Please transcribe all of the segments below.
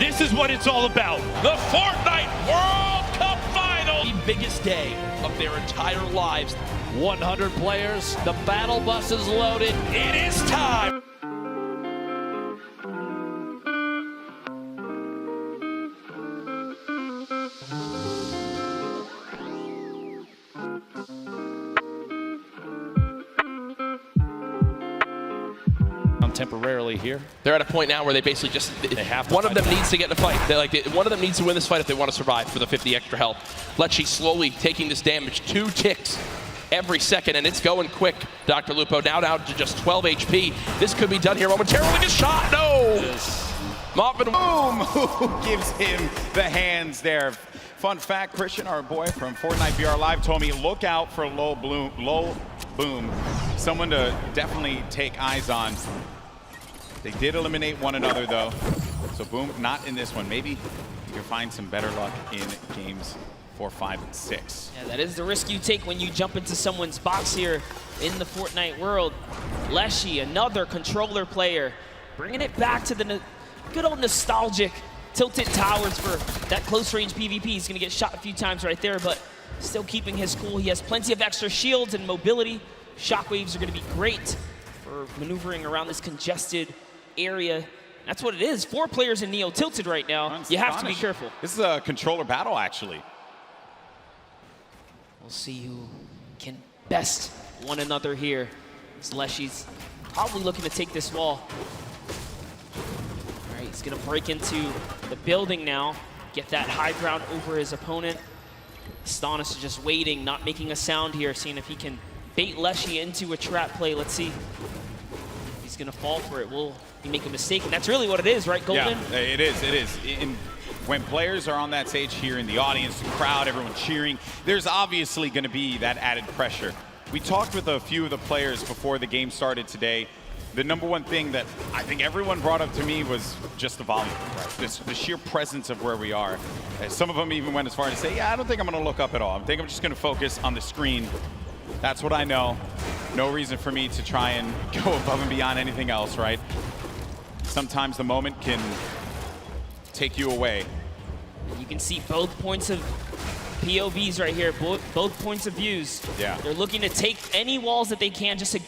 This is what it's all about. The Fortnite World Cup Final. The biggest day of their entire lives. 100 players, the battle bus is loaded. It is time. Temporarily here. They're at a point now where they basically just, one of them needs to get in a fight. One of them needs to win this fight if they want to survive for the 50 extra health. Letshe slowly taking this damage, 2 ticks every second, and it's going quick. Dr. Lupo now down to just 12 HP. This could be done here momentarily. Just shot, no! Boom! Who gives him the hands there? Fun fact, Christian, our boy from Fortnite VR Live, told me look out for low boom. Someone to definitely take eyes on. They did eliminate one another though, so boom, not in this one. Maybe you can find some better luck in games 4, 5, and 6. Yeah, that is the risk you take when you jump into someone's box here in the Fortnite world. Letshe, another controller player, bringing it back to the good old nostalgic Tilted Towers for that close-range PvP. He's going to get shot a few times right there, but still keeping his cool. He has plenty of extra shields and mobility. Shockwaves are going to be great for maneuvering around this congested area. That's what it is. 4 players in Neo tilted right now. You have to be careful. This is a controller battle, actually. We'll see who can best one another here. Letshe's probably looking to take this wall. All right, he's going to break into the building now, get that high ground over his opponent. Astonis is just waiting, not making a sound here, seeing if he can bait Letshe into a trap play. Let's see. He's going to fall for it. Will he make a mistake? And that's really what it is, right, Golden? Yeah, it is. When players are on that stage here in the audience, the crowd, everyone cheering, there's obviously going to be that added pressure. We talked with a few of the players before the game started today. The number one thing that I think everyone brought up to me was just the volume, right? The sheer presence of where we are. Some of them even went as far as to say, yeah, I don't think I'm going to look up at all. I think I'm just going to focus on the screen. That's what I know. No reason for me to try and go above and beyond anything else, right? Sometimes the moment can take you away. You can see both points of POVs right here, both points of views. Yeah. They're looking to take any walls that they can just to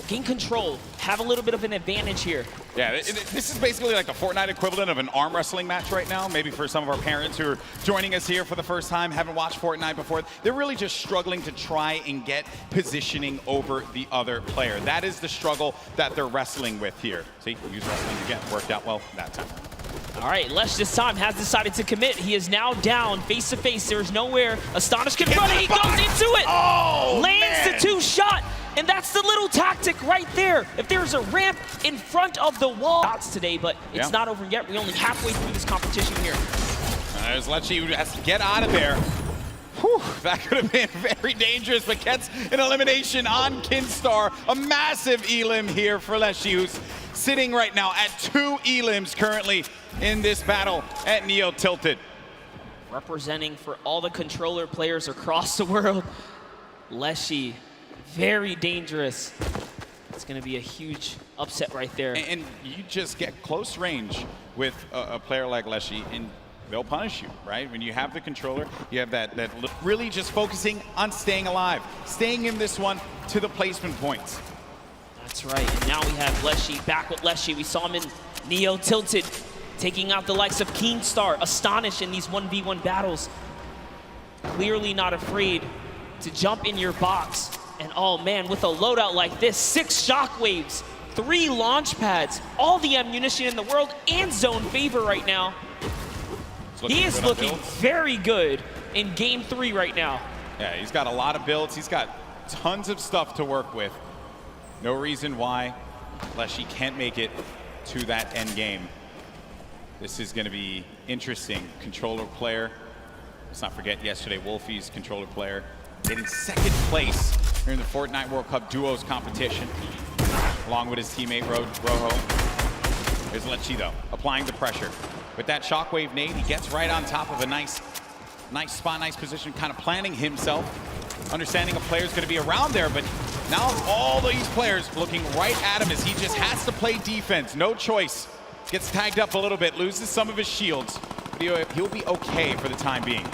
gain control, have a little bit of an advantage here. Yeah, this is basically like the Fortnite equivalent of an arm wrestling match right now. Maybe for some of our parents who are joining us here for the first time, haven't watched Fortnite before, they're really just struggling to try and get positioning over the other player. That is the struggle that they're wrestling with here. See, use wrestling again, worked out well that time. All right, Letshe this time has decided to commit. He is now down face to face. There's nowhere Astonis can run. He goes into it. Oh, lands man. the 2-shot. And that's the little tactic right there. If there's a ramp in front of the wall. Shots today, but it's not over yet. We're only halfway through this competition here. There's Letshe who has to get out of there. Whew, that could have been very dangerous, but gets an elimination on Kinstar. A massive elim here for Letshe, who's sitting right now at 2 elims currently in this battle at Neo Tilted. Representing for all the controller players across the world, Letshe, very dangerous. It's going to be a huge upset right there. And you just get close range with a player like Letshe, and they'll punish you, right? When you have the controller, you have that really just focusing on staying alive, staying in this one to the placement points. That's right, and now we have Letshe back with Letshe. We saw him in Neo Tilted, taking out the likes of Keemstar, Astonis in these 1v1 battles. Clearly not afraid to jump in your box. And oh man, with a loadout like this, 6 shockwaves, 3 launch pads, all the ammunition in the world, and zone favor right now. He is looking very good in game 3 right now. Yeah, he's got a lot of builds. He's got tons of stuff to work with. No reason why Letshe can't make it to that end game. This is going to be interesting. Controller player. Let's not forget yesterday, Wolfie's controller player getting 2nd place here in the Fortnite World Cup Duos competition, along with his teammate Rojo. Here's Letshe though, applying the pressure. With that shockwave nade, he gets right on top of a nice spot, nice position, kind of planning himself, understanding a player's going to be around there, but now all these players looking right at him as he just has to play defense. No choice. gets tagged up a little bit, loses some of his shields, but he'll be okay for the time being.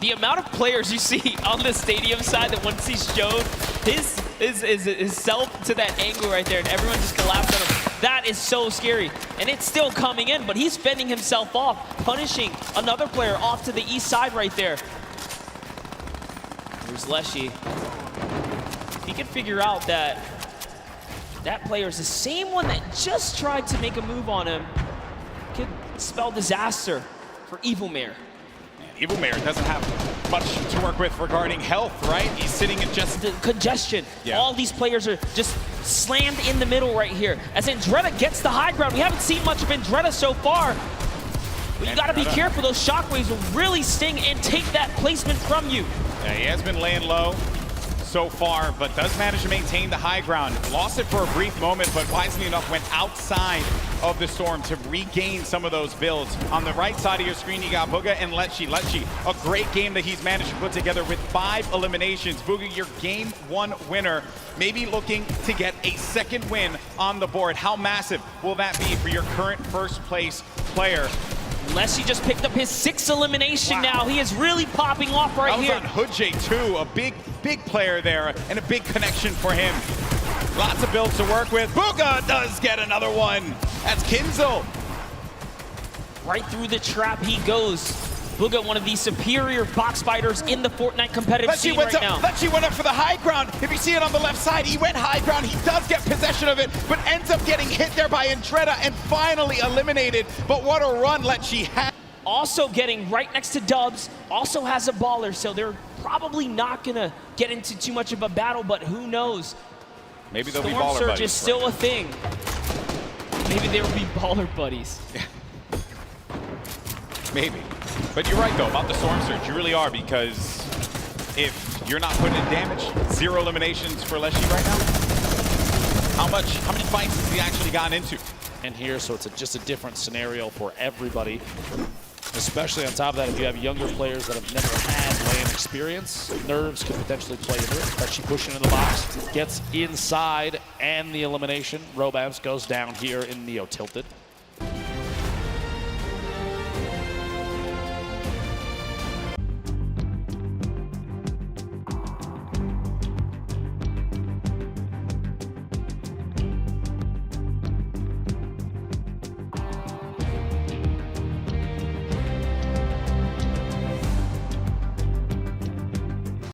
The amount of players you see on the stadium side that once he showed his self to that angle right there and everyone just collapsed on him, that is so scary. And it's still coming in, but he's fending himself off, punishing another player off to the east side right there. Here's Letshe. He can figure out that that player is the same one that just tried to make a move on him. Could spell disaster for Evilmare. Evilmare doesn't have much to work with regarding health, right? He's sitting in just the congestion. Yeah. All these players are just slammed in the middle right here. As Andretta gets the high ground. We haven't seen much of Andretta so far. But you gotta be careful. Those shockwaves will really sting and take that placement from you. Yeah, he has been laying low so far, but does manage to maintain the high ground. Lost it for a brief moment, but wisely enough went outside of the storm to regain some of those builds. On the right side of your screen, you got Bugha and Letshe. Letshe, a great game that he's managed to put together with 5 eliminations. Bugha, your game 1 winner, maybe looking to get a second win on the board. How massive will that be for your current first place player? Letshe just picked up his 6th elimination now. He is really popping off right here. That was on Hoodjay too, a big player there, and a big connection for him. Lots of builds to work with. Bugha does get another one. That's Kinzel. Right through the trap he goes. Bugha, one of the superior box fighters in the Fortnite competitive scene right now. Letshe went up for the high ground. If you see it on the left side, he went high ground. He does get possession of it, but ends up getting hit there by Andretta and finally eliminated. But what a run Letshe had. Also getting right next to Dubs, also has a baller, so they're probably not gonna get into too much of a battle, but who knows? Maybe they'll be Storm baller Surge buddies. is still a thing. Maybe they will be baller buddies. Maybe. But you're right, though, about the Storm Surge. You really are, because if you're not putting in damage, 0 eliminations for Letshe right now, how many fights has he actually gotten into? And here, so it's just a different scenario for everybody. Especially on top of that, if you have younger players that have never had lane experience, nerves could potentially play into it. But she pushes into the box, gets inside, and the elimination. Robams goes down here in Neo Tilted.